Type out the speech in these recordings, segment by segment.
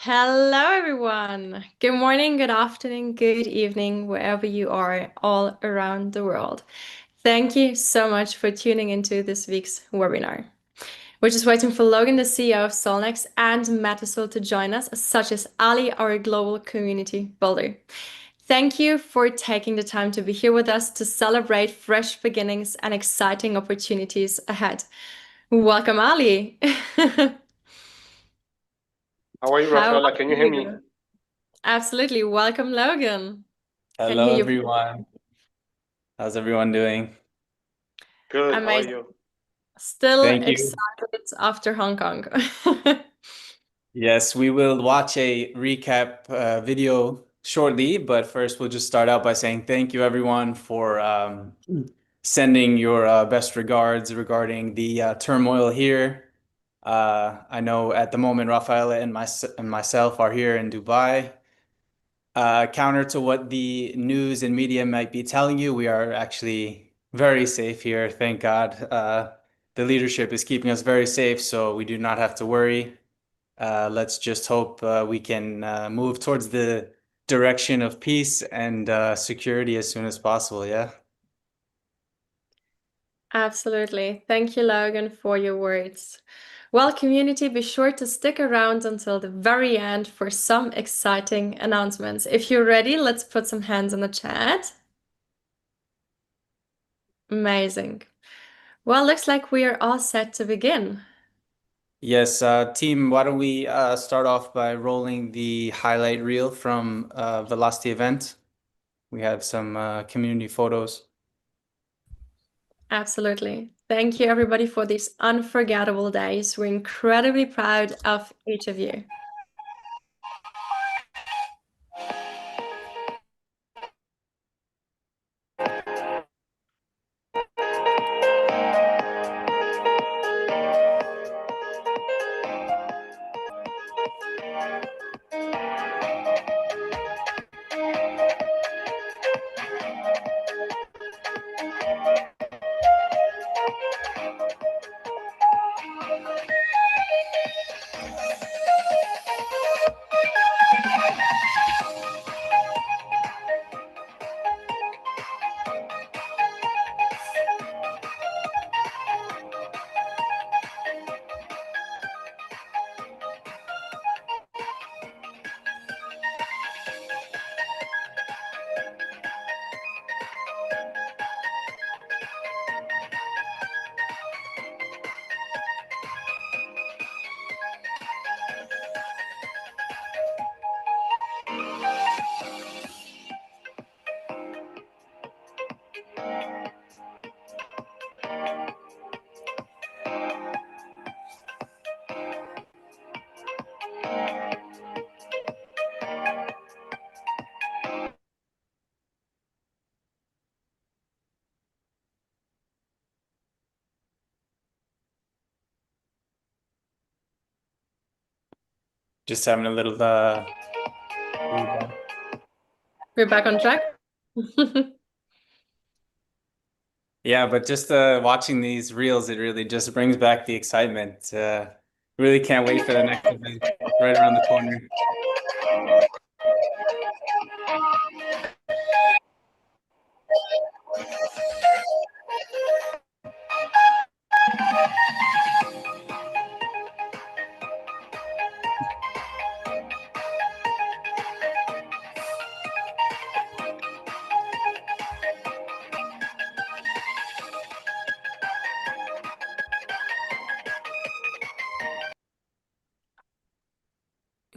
Hello, everyone. Good morning, good afternoon, good evening, wherever you are all around the world. Thank you so much for tuning into this week's webinar. We're just waiting for Logan, the CEO of Solnex, and Matisol to join us, such as Ali, our global community builder. Thank you for taking the time to be here with us to celebrate fresh beginnings and exciting opportunities ahead. Welcome, Ali. How are you, How Rafaela? are Can you hear me? you? Absolutely. Welcome, Logan. Can Hello, hear you. everyone. How's everyone doing? Good. How are Amazing. you? Still Thank you. excited after Hong Kong. Yes, we will watch a recap video shortly, but first we'll just start out by saying thank you, everyone, for sending your best regards regarding the turmoil here. I know at the moment Rafaela and myself are here in Dubai. Counter to what the news and media might be telling you, we are actually very safe here. Thank God. The leadership is keeping us very safe, so we do not have to worry. Let's just hope we can move towards the direction of peace and security as soon as possible. Yeah. Absolutely. Thank you, Logan, for your words. Well, community, be sure to stick around until the very end for some exciting announcements. If you're ready, let's put some hands in the chat. Amazing. Well, looks like we are all set to begin. Yes, team, why don't we start off by rolling the highlight reel from Velocity event. We have some community photos. Absolutely. Thank you, everybody, for these unforgettable days. We're incredibly proud of each of you. Just having a little We're back on track. yeah, but just watching these reels, it really just brings back the excitement. Really can't wait for the next event right around the corner.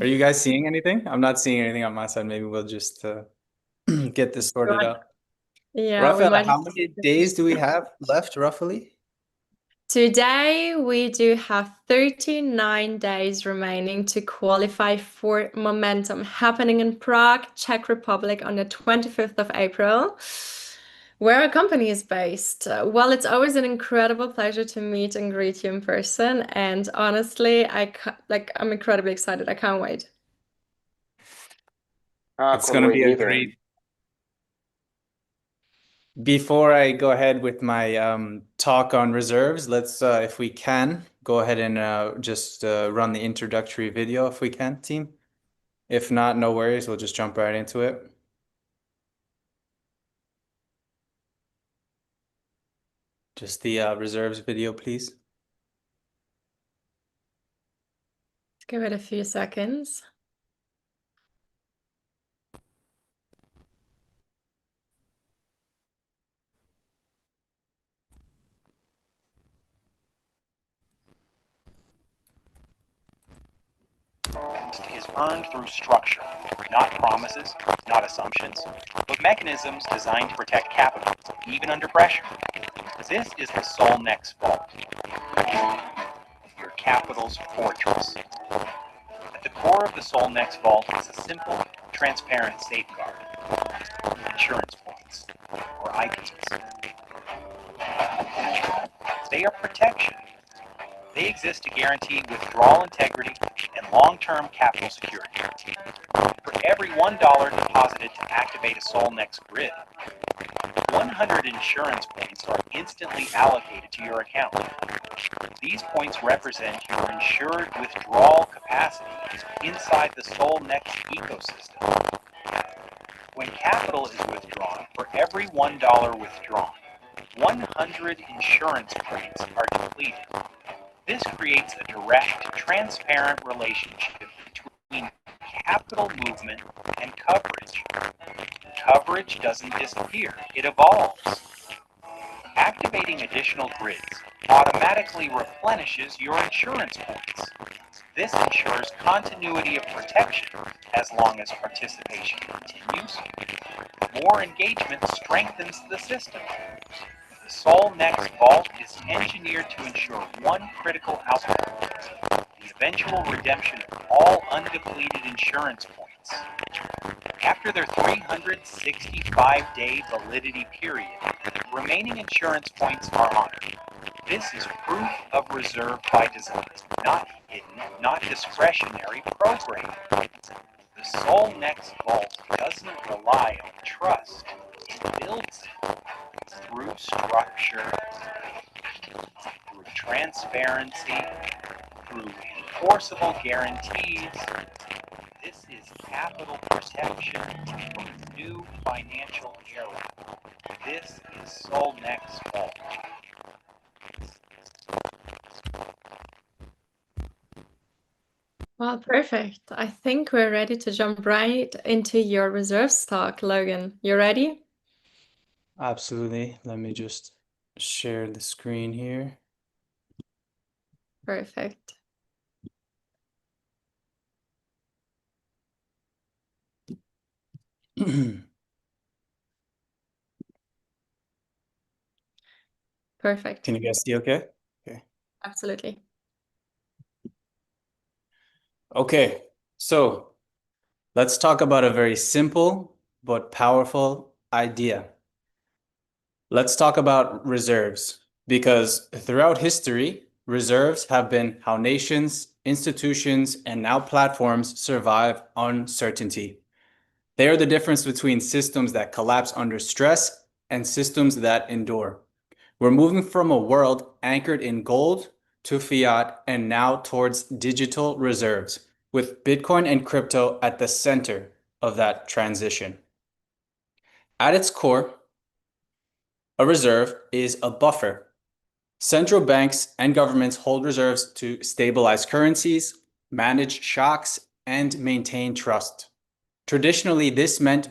Are you guys seeing anything? I'm not seeing anything on my side. Maybe we'll just get this sorted out. Yeah, we Rafael, might have how many days do we have left roughly? Today, we do have 39 days remaining to qualify for Momentum, happening in Prague, Czech Republic on the 25th of April, where our company is based. Well, it's always an incredible pleasure to meet and greet you in person. And honestly, I'm incredibly excited. I can't wait. It's Couldn't going to wait be a neither. great. Before I go ahead with my talk on reserves, let's, if we can, go ahead and just run the introductory video if we can, team. If not, no worries. We'll just jump right into it. Just the reserves video, please. Give it a few seconds. Is earned through structure, not promises, not assumptions, but mechanisms designed to protect capital, even under pressure. This is the Solnex vault, your capital's fortress. At the core of the Solnex vault is a simple, transparent safeguard: insurance points, or items. They are protection. They exist to guarantee withdrawal integrity and long-term capital security. For every $1 deposited to activate a Solnex grid, 100 insurance points are instantly allocated to your account. These points represent your insured withdrawal capacity inside the Solnex ecosystem. When capital is withdrawn, for every $1 withdrawn, 100 insurance points are depleted. This creates a direct, transparent relationship between capital movement and coverage. Coverage doesn't disappear, it evolves. Activating additional grids automatically replenishes your insurance points. This ensures continuity of protection as long as participation continues. More engagement strengthens the system. The Solnex Vault is engineered to ensure one critical outcome: the eventual redemption of all undepleted insurance points. After their 365-day validity period, remaining insurance points are honored. This is proof of reserve by design, not hidden, not discretionary programming. The Solnex Vault doesn't rely on trust, it builds it through structure, through transparency, through enforceable guarantees. This is capital protection for a new financial era. This is Solnex Vault. Well, perfect. I think we're ready to jump right into your reserves talk, Logan. You ready? Absolutely. Let me just share the screen here. Perfect. Perfect. Can you guys see okay? Okay. Absolutely. Okay, so let's talk about a very simple but powerful idea. Let's talk about reserves, because throughout history, reserves have been how nations, institutions, and now platforms survive uncertainty. They are the difference between systems that collapse under stress and systems that endure. We're moving from a world anchored in gold to fiat and now towards digital reserves, with Bitcoin and crypto at the center of that transition. At its core, a reserve is a buffer. Central banks and governments hold reserves to stabilize currencies, manage shocks, and maintain trust. Traditionally, this meant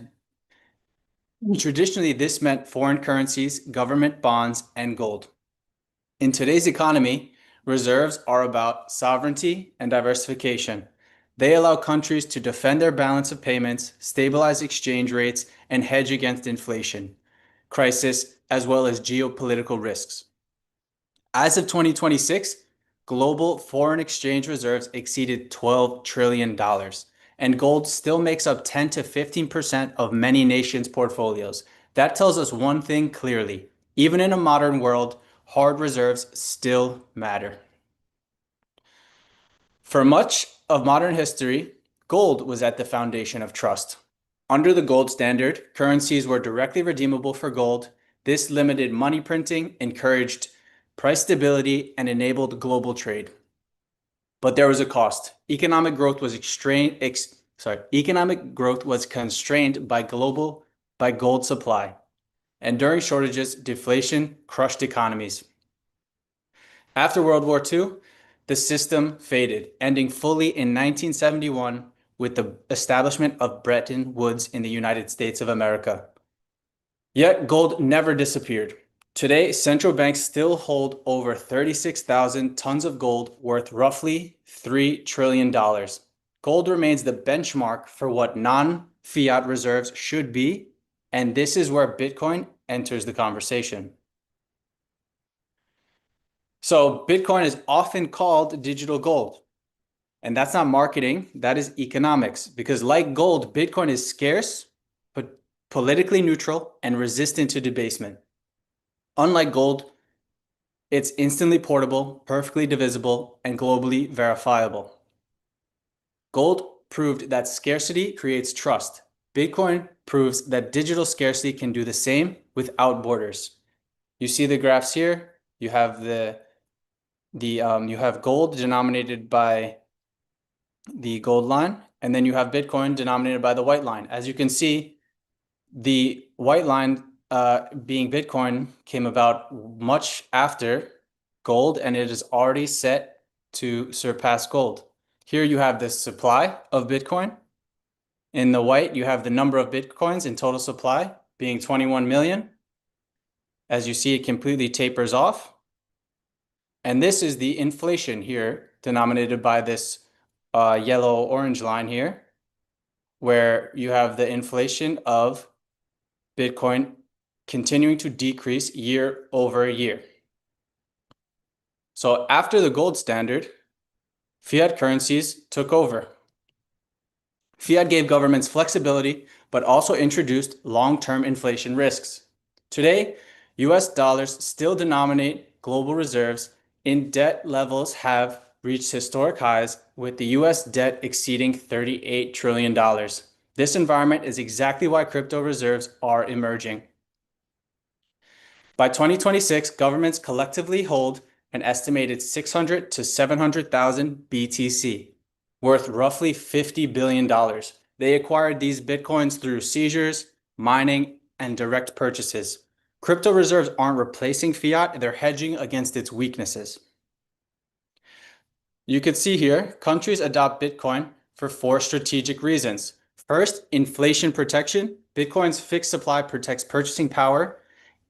foreign currencies, government bonds, and gold. In today's economy, reserves are about sovereignty and diversification. They allow countries to defend their balance of payments, stabilize exchange rates, and hedge against inflation, crisis, as well as geopolitical risks. As of 2026, global foreign exchange reserves exceeded $12 trillion, and gold still makes up 10 to 15% of many nations' portfolios. That tells us one thing clearly. Even in a modern world, hard reserves still matter. For much of modern history, gold was at the foundation of trust. Under the gold standard, currencies were directly redeemable for gold. This limited money printing, encouraged price stability, and enabled global trade. But there was a cost. Economic growth was constrained by gold supply. And during shortages, deflation crushed economies. After World War II, the system faded, ending fully in 1971 with the establishment of Bretton Woods in the United States of America. Yet gold never disappeared. Today, central banks still hold over 36,000 tons of gold worth roughly $3 trillion. Gold remains the benchmark for what non-fiat reserves should be, and this is where Bitcoin enters the conversation. So Bitcoin is often called digital gold. And that's not marketing, that is economics. Because like gold, Bitcoin is scarce, but politically neutral and resistant to debasement. Unlike gold, it's instantly portable, perfectly divisible, and globally verifiable. Gold proved that scarcity creates trust. Bitcoin proves that digital scarcity can do the same without borders. You see the graphs here. You have you have gold denominated by the gold line, and then you have Bitcoin denominated by the white line. As you can see, the white line being Bitcoin came about much after gold, and it is already set to surpass gold. Here you have the supply of Bitcoin. In the white, you have the number of Bitcoins in total supply being 21 million. As you see, it completely tapers off. And this is the inflation here, denominated by this yellow-orange line here, where you have the inflation of Bitcoin continuing to decrease year over year. So after the gold standard, fiat currencies took over. Fiat gave governments flexibility, but also introduced long-term inflation risks. Today, US dollars still denominate global reserves, and debt levels have reached historic highs, with the US debt exceeding $38 trillion. This environment is exactly why crypto reserves are emerging. By 2026, governments collectively hold an estimated 600 to 700,000 BTC, worth roughly $50 billion. They acquired these Bitcoins through seizures, mining, and direct purchases. Crypto reserves aren't replacing fiat, they're hedging against its weaknesses. You can see here, countries adopt Bitcoin for 4 strategic reasons. First, inflation protection. Bitcoin's fixed supply protects purchasing power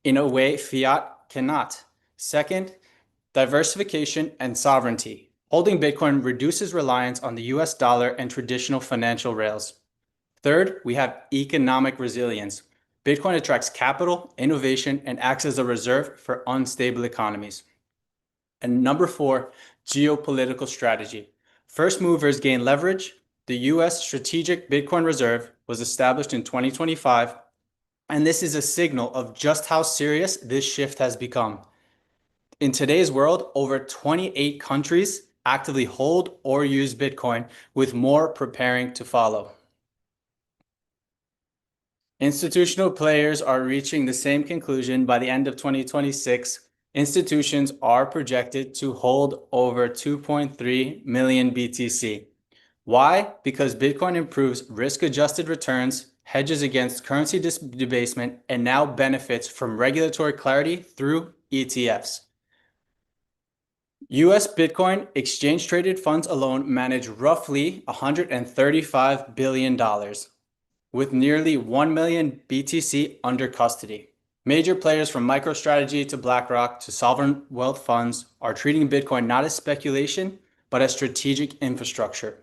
in a way fiat cannot. Second, diversification and sovereignty. Holding Bitcoin reduces reliance on the US dollar and traditional financial rails. Third, we have economic resilience. Bitcoin attracts capital, innovation, and acts as a reserve for unstable economies. And number 4, geopolitical strategy. First movers gain leverage. The US Strategic Bitcoin Reserve was established in 2025, and this is a signal of just how serious this shift has become. In today's world, over 28 countries actively hold or use Bitcoin, with more preparing to follow. Institutional players are reaching the same conclusion. By the end of 2026, institutions are projected to hold over 2.3 million BTC. Why? Because Bitcoin improves risk-adjusted returns, hedges against currency debasement, and now benefits from regulatory clarity through ETFs. US Bitcoin exchange-traded funds alone manage roughly $135 billion, with nearly 1 million BTC under custody. Major players from MicroStrategy to BlackRock to sovereign wealth funds are treating Bitcoin not as speculation, but as strategic infrastructure.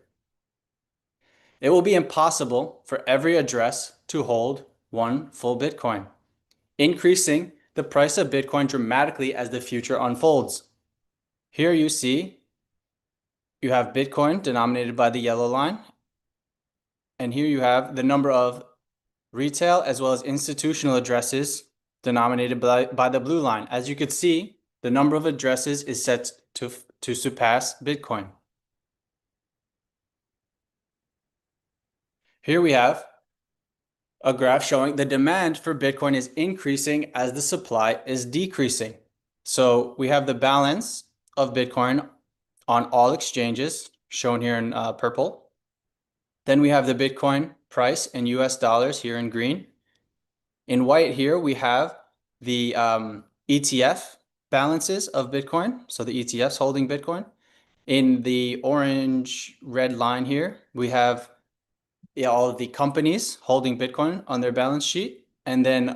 It will be impossible for every address to hold one full Bitcoin, increasing the price of Bitcoin dramatically as the future unfolds. Here you see you have Bitcoin denominated by the yellow line, and here you have the number of retail as well as institutional addresses denominated by the blue line. As you could see, the number of addresses is set to surpass Bitcoin. Here we have a graph showing the demand for Bitcoin is increasing as the supply is decreasing. So we have the balance of Bitcoin on all exchanges shown here in purple. Then we have the Bitcoin price in US dollars here in green. In white here, we have the ETF balances of Bitcoin. So the ETFs holding Bitcoin. In the orange red line here, we have all of the companies holding Bitcoin on their balance sheet. And then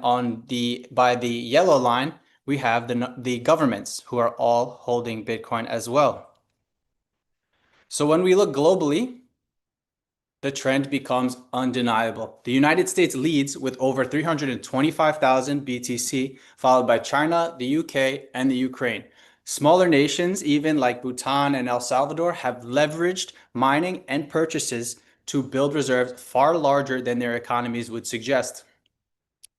by the yellow line, we have the governments who are all holding Bitcoin as well. So when we look globally, the trend becomes undeniable. The United States leads with over 325,000 BTC, followed by China, the UK, and the Ukraine. Smaller nations, even like Bhutan and El Salvador, have leveraged mining and purchases to build reserves far larger than their economies would suggest.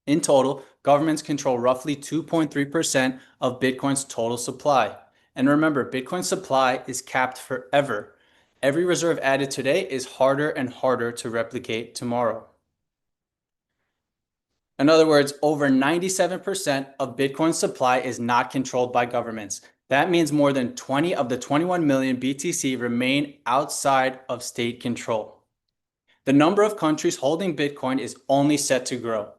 In total, governments control roughly 2.3% of Bitcoin's total supply. And remember, Bitcoin supply is capped forever. Every reserve added today is harder and harder to replicate tomorrow. In other words, over 97% of Bitcoin's supply is not controlled by governments. That means more than 20 of the 21 million BTC remain outside of state control. The number of countries holding Bitcoin is only set to grow.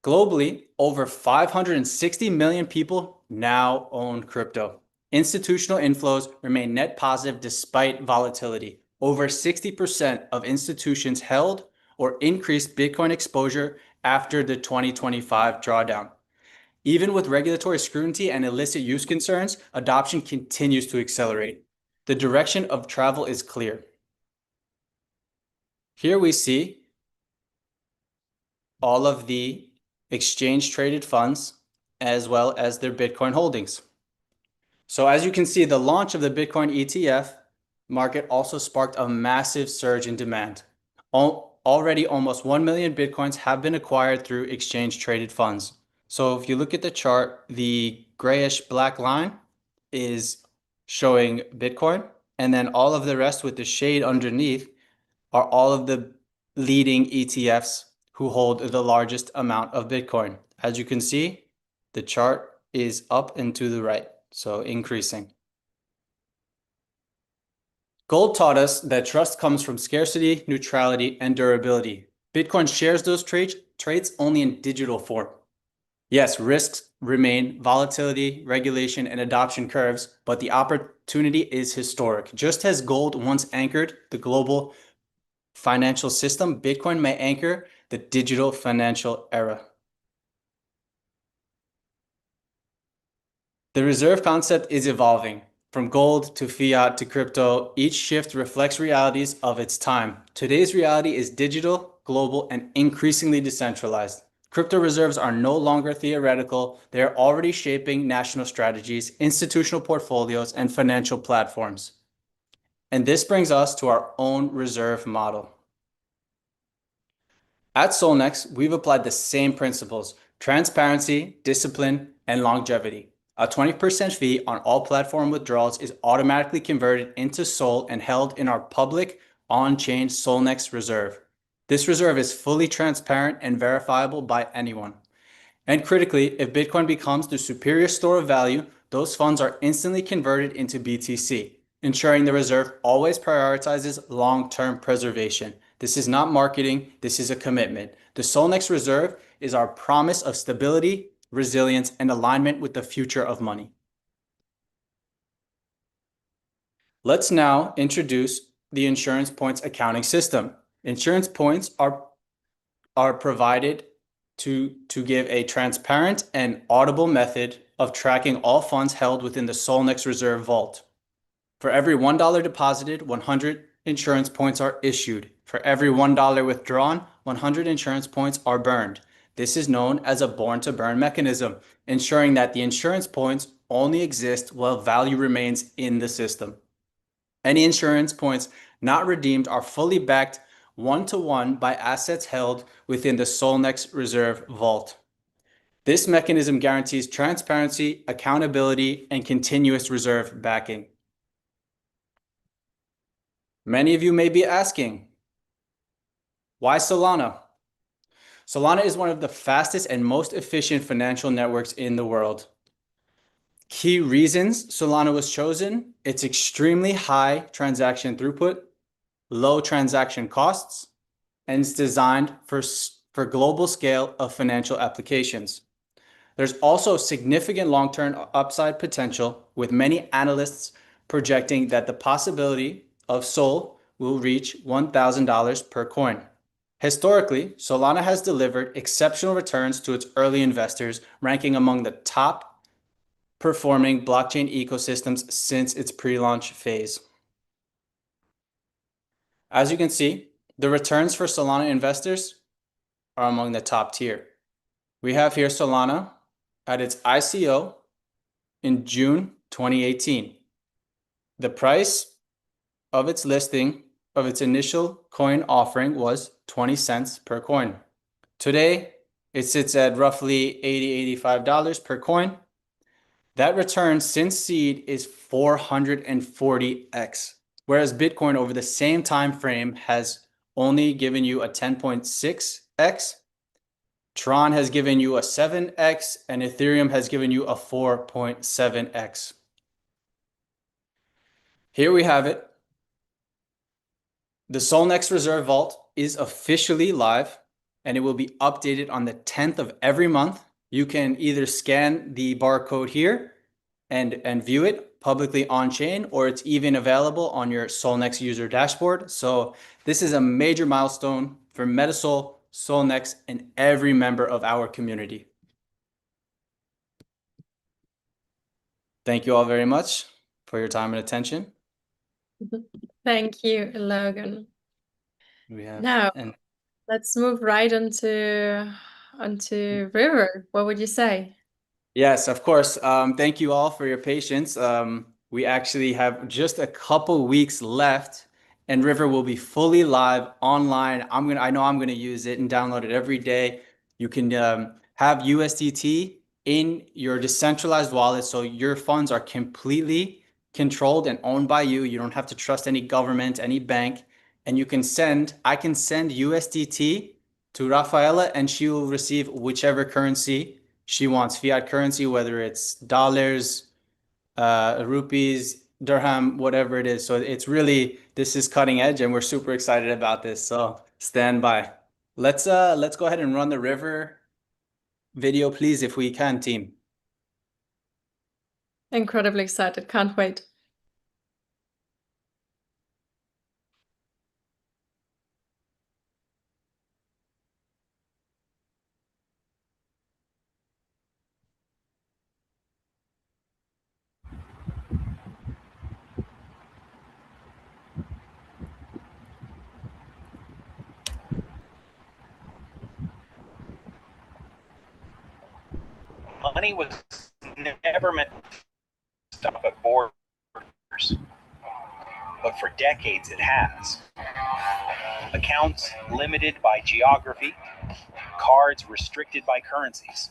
Globally, over 560 million people now own crypto. Institutional inflows remain net positive despite volatility. Over 60% of institutions held or increased Bitcoin exposure after the 2025 drawdown. Even with regulatory scrutiny and illicit use concerns, adoption continues to accelerate. The direction of travel is clear. Here we see all of the exchange traded funds as well as their Bitcoin holdings. So as you can see, the launch of the Bitcoin ETF market also sparked a massive surge in demand. Already almost 1 million Bitcoins have been acquired through exchange traded funds. So if you look at the chart, the grayish black line is showing Bitcoin, and then all of the rest with the shade underneath are all of the leading ETFs who hold the largest amount of Bitcoin. As you can see, the chart is up and to the right, so increasing. Gold taught us that trust comes from scarcity, neutrality, and durability. Bitcoin shares those traits only in digital form. Yes, risks remain, volatility, regulation, and adoption curves, but the opportunity is historic. Just as gold once anchored the global financial system, Bitcoin may anchor the digital financial era. The reserve concept is evolving. From gold to fiat to crypto, each shift reflects realities of its time. Today's reality is digital, global, and increasingly decentralized. Crypto reserves are no longer theoretical. They are already shaping national strategies, institutional portfolios, and financial platforms. And this brings us to our own reserve model. At Solnex, we've applied the same principles: transparency, discipline, and longevity. A 20% fee on all platform withdrawals is automatically converted into SOL and held in our public on-chain Solnex reserve. This reserve is fully transparent and verifiable by anyone. And critically, if Bitcoin becomes the superior store of value, those funds are instantly converted into BTC, ensuring the reserve always prioritizes long-term preservation. This is not marketing, this is a commitment. The Solnex reserve is our promise of stability, resilience, and alignment with the future of money. Let's now introduce the insurance points accounting system. Insurance points are provided to give a transparent and audible method of tracking all funds held within the Solnex reserve vault. For every $1 deposited, 100 insurance points are issued. For every $1 withdrawn, 100 insurance points are burned. This is known as a born-to-burn mechanism, ensuring that the insurance points only exist while value remains in the system. Any insurance points not redeemed are fully backed one-to-one by assets held within the Solnex Reserve Vault. This mechanism guarantees transparency, accountability, and continuous reserve backing. Many of you may be asking, why Solana? Solana is one of the fastest and most efficient financial networks in the world. Key reasons Solana was chosen: its extremely high transaction throughput, low transaction costs, and it's designed for global scale of financial applications. There's also significant long-term upside potential, with many analysts projecting that the possibility of SOL will reach $1,000 per coin. Historically, Solana has delivered exceptional returns to its early investors, ranking among the top performing blockchain ecosystems since its pre-launch phase. As you can see, the returns for Solana investors are among the top tier. We have here Solana at its ICO in June 2018. The price of its listing of its initial coin offering was 20 cents per coin. Today, it sits at roughly $80–$85 per coin. That return since seed is 440x, whereas Bitcoin over the same time frame has only given you a 10.6x. Tron has given you a 7x, and Ethereum has given you a 4.7x. Here we have it. The Solnex Reserve Vault is officially live, and it will be updated on the 10th of every month. You can either scan the barcode here and view it publicly on chain, or it's even available on your Solnex user dashboard. So this is a major milestone for Metasol, Solnex, and every member of our community. Thank you all very much for your time and attention. Thank you, Logan. We have Now, let's move right onto River. What would you say? Yes, of course. Thank you all for your patience. We actually have just a couple weeks left, and River will be fully live online. I know I'm gonna use it and download it every day. You can have USDT in your decentralized wallet, so your funds are completely controlled and owned by you. You don't have to trust any government, any bank, and I can send USDT to Rafaela, and she will receive whichever currency she wants, fiat currency, whether it's dollars, rupees, dirham, whatever it is. So it's really, this is cutting edge, and we're super excited about this. So stand by. Let's go ahead and run the River video, please, if we can, team. Incredibly excited. Can't wait. Money was never meant to stop at borders, but for decades it has. Accounts limited by geography, cards restricted by currencies,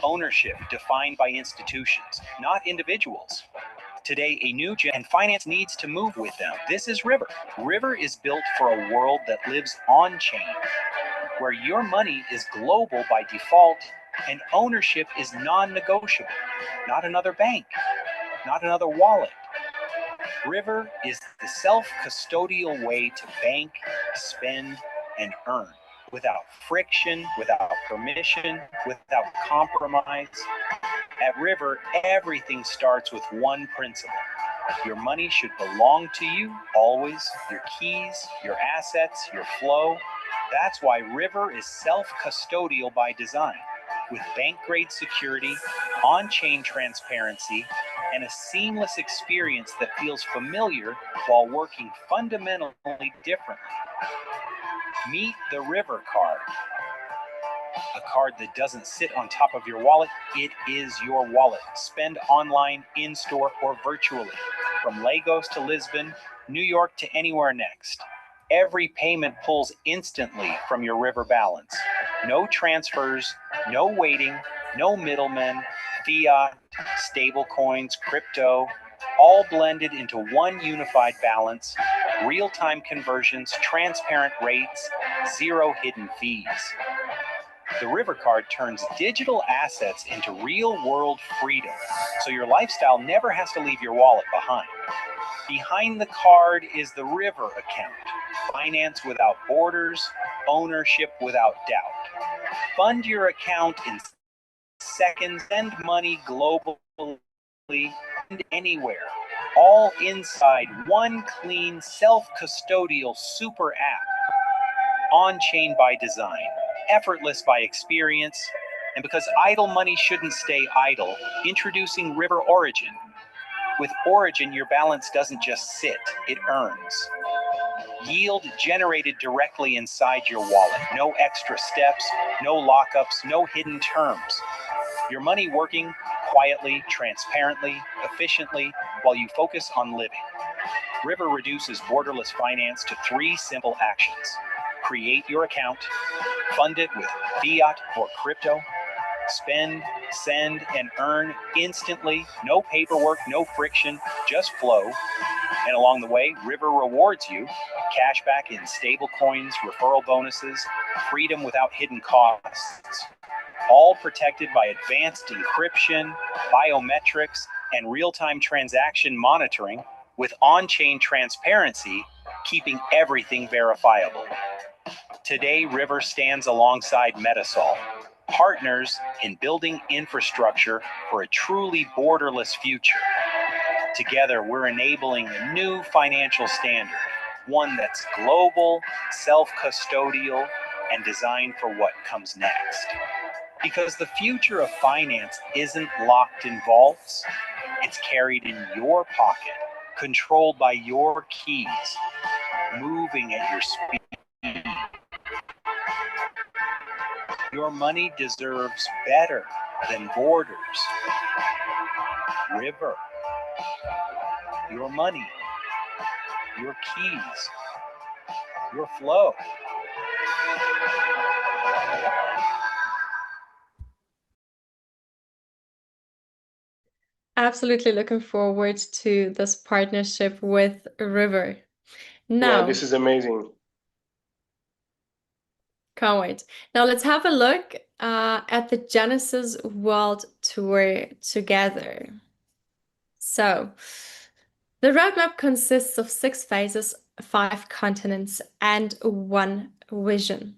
ownership defined by institutions, not individuals. Today, a new and finance needs to move with them. This is River. River is built for a world that lives on chain, where your money is global by default and ownership is non-negotiable. Not another bank, not another wallet. River is the self-custodial way to bank, spend, and earn without friction, without permission, without compromise. At River, everything starts with one principle. Your money should belong to you always, your keys, your assets, your flow. That's why River is self-custodial by design. with bank-grade security, on-chain transparency, and a seamless experience that feels familiar while working fundamentally differently. Meet the River Card. A card that doesn't sit on top of your wallet, it is your wallet. Spend online, in-store, or virtually. From Lagos to Lisbon, New York to anywhere next. Every payment pulls instantly from your River balance. No transfers, no waiting, no middlemen, fiat, stablecoins, crypto, all blended into one unified balance, real-time conversions, transparent rates, zero hidden fees. The River Card turns digital assets into real-world freedom, so your lifestyle never has to leave your wallet behind. Behind the card is the River account. Finance without borders, ownership without doubt. Fund your account in seconds, send money globally and anywhere, all inside one clean, self-custodial super app. On-chain by design, effortless by experience, and because idle money shouldn't stay idle, introducing River Origin. With Origin, your balance doesn't just sit, it earns. Yield generated directly inside your wallet. No extra steps, no lockups, no hidden terms. Your money working quietly, transparently, efficiently, while you focus on living. River reduces borderless finance to 3 simple actions. Create your account, fund it with fiat or crypto, spend, send, and earn instantly. No paperwork, no friction, just flow. And along the way, River rewards you cashback in stable coins, referral bonuses, freedom without hidden costs, all protected by advanced encryption, biometrics, and real-time transaction monitoring with on-chain transparency, keeping everything verifiable. Today, River stands alongside Metasol, partners in building infrastructure for a truly borderless future. Together, we're enabling a new financial standard, one that's global, self-custodial, and designed for what comes next. Because the future of finance isn't locked in vaults, it's carried in your pocket, controlled by your keys, moving at your speed. Your money deserves better than borders. River. Your money. Your keys. Your flow. Absolutely looking forward to this partnership with River. Yeah, Now, this is amazing. can't wait. Now let's have a look at the Genesis World Tour together. So, the roadmap consists of 6 phases, 5 continents, and 1 vision.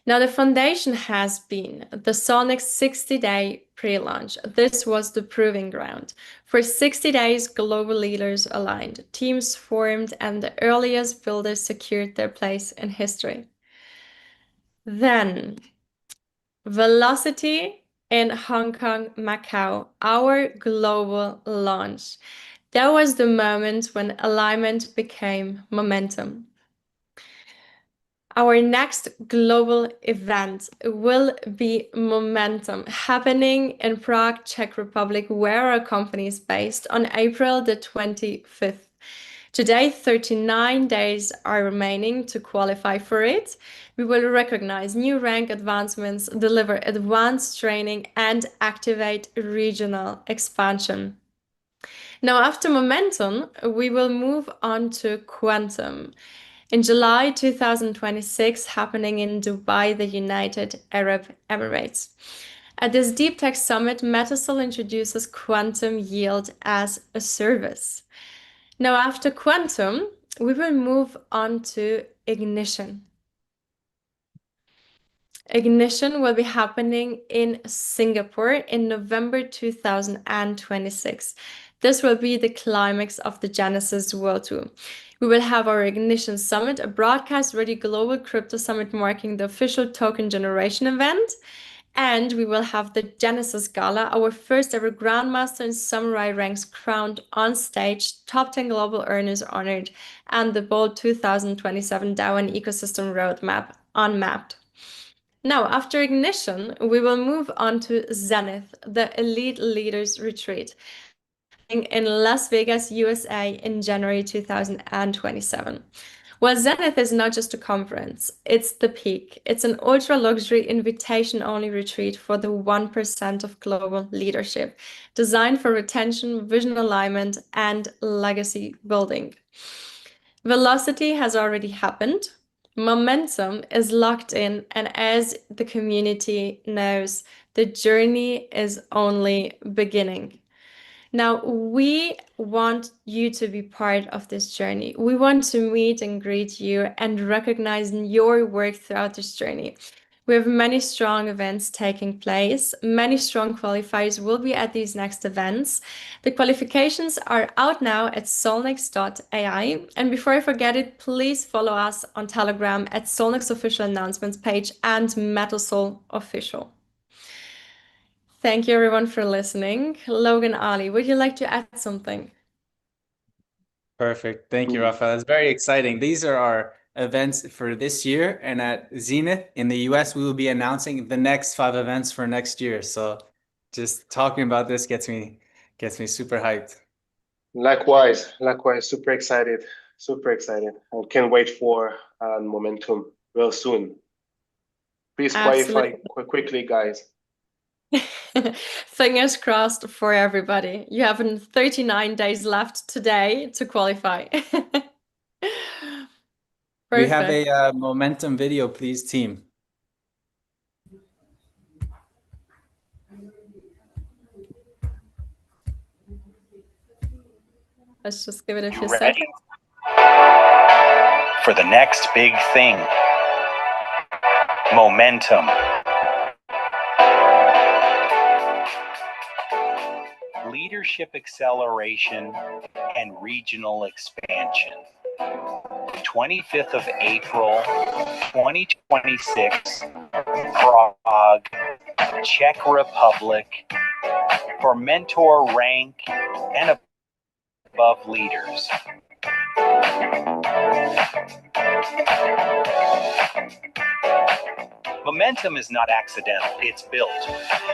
Now, the foundation has been the Solnex 60-day pre-launch. This was the proving ground. For 60 days, global leaders aligned, teams formed, and the earliest builders secured their place in history. Then, Velocity in Hong Kong, Macau, our global launch. That was the moment when alignment became momentum. Our next global event will be Momentum, happening in Prague, Czech Republic, where our company is based, on April the 25th. Today, 39 days are remaining to qualify for it. We will recognize new rank advancements, deliver advanced training, and activate regional expansion. Now, after Momentum, we will move on to Quantum. In July 2026, happening in Dubai, the United Arab Emirates. At this Deep Tech Summit, Metasol introduces Quantum Yield as a service. Now, after Quantum, we will move on to Ignition. Ignition will be happening in Singapore in November 2026. This will be the climax of the Genesis World Tour. We will have our Ignition Summit, a broadcast-ready global crypto summit marking the official token generation event. And we will have the Genesis Gala, our first ever Grandmaster and Samurai ranks crowned on stage, top 10 global earners honored, and the bold 2027 DAO and ecosystem roadmap unmapped. Now, after Ignition, we will move on to Zenith, the Elite Leaders Retreat, in Las Vegas, USA in January 2027. Well, Zenith is not just a conference, it's the peak. It's an ultra luxury invitation only retreat for the 1% of global leadership, designed for retention, vision alignment, and legacy building. Velocity has already happened. Momentum is locked in, and as the community knows, the journey is only beginning. Now, we want you to be part of this journey. We want to meet and greet you and recognize your work throughout this journey. We have many strong events taking place. Many strong qualifiers will be at these next events. The qualifications are out now at solnex.ai. And before I forget it, please follow us on Telegram at Solnex Official Announcements page and MetalSoul Official. Thank you everyone for listening. Logan, Ali, would you like to add something? Perfect. Thank you, Rafael. It's very exciting. These are our events for this year. And at Zenith in the US, we will be announcing the next 5 events for next year. So just talking about this gets me super hyped. Likewise, super excited. I can't wait for Momentum real soon. Please qualify quickly, guys. Fingers crossed for everybody. You have 39 days left today to qualify. We have a Momentum video, please, team. Let's just give it a few Ready seconds. for the next big thing. Momentum. Leadership acceleration and regional expansion. 25th of April, 2026, Prague, Czech Republic, for mentor rank and above leaders. Momentum is not accidental. It's built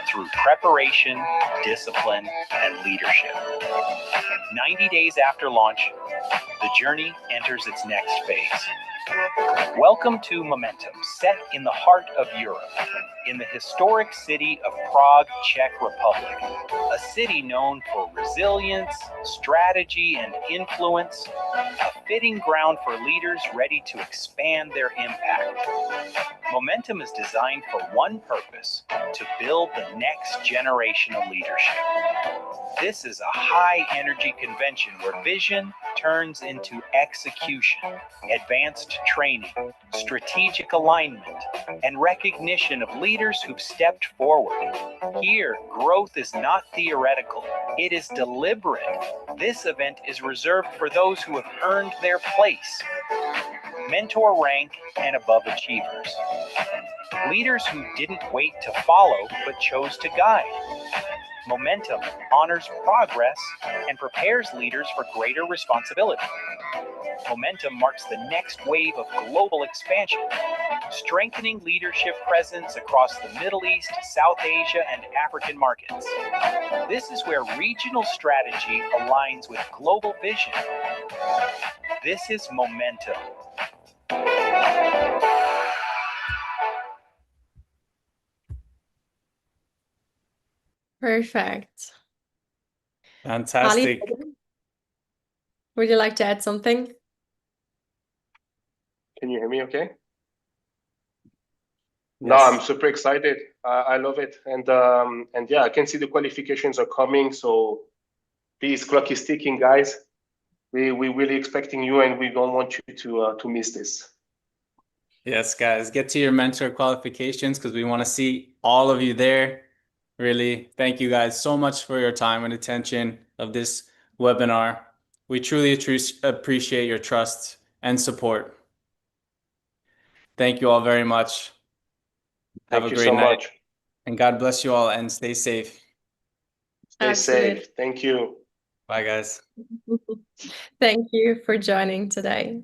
through preparation, discipline, and leadership. 90 days after launch, the journey enters its next phase. Welcome to Momentum, set in the heart of Europe, in the historic city of Prague, Czech Republic, a city known for resilience, strategy, and influence, a fitting ground for leaders ready to expand their impact. Momentum is designed for one purpose: to build the next generation of leadership. This is a high-energy convention where vision turns into execution, advanced training, strategic alignment, and recognition of leaders who've stepped forward. Here, growth is not theoretical, it is deliberate. This event is reserved for those who have earned their place. Mentor rank and above achievers. Leaders who didn't wait to follow but chose to guide. Momentum honors progress and prepares leaders for greater responsibility. Momentum marks the next wave of global expansion, strengthening leadership presence across the Middle East, South Asia, and African markets. This is where regional strategy aligns with global vision. This is Momentum. Perfect. Fantastic. Ali, would you like to add something? Can you hear me okay? Yes. No, I'm super excited. I love it. And yeah, I can see the qualifications are coming. So please, clock is ticking, guys. We're really expecting you, and we don't want you to miss this. Yes, guys, get to your mentor qualifications because we want to see all of you there. Really, thank you guys so much for your time and attention of this webinar. We truly appreciate your trust and support. Thank you all very much. Have a great night. Thank you so much. And God bless you all and stay safe. Stay Absolutely. safe. Thank you. Bye, guys. Thank you for joining today.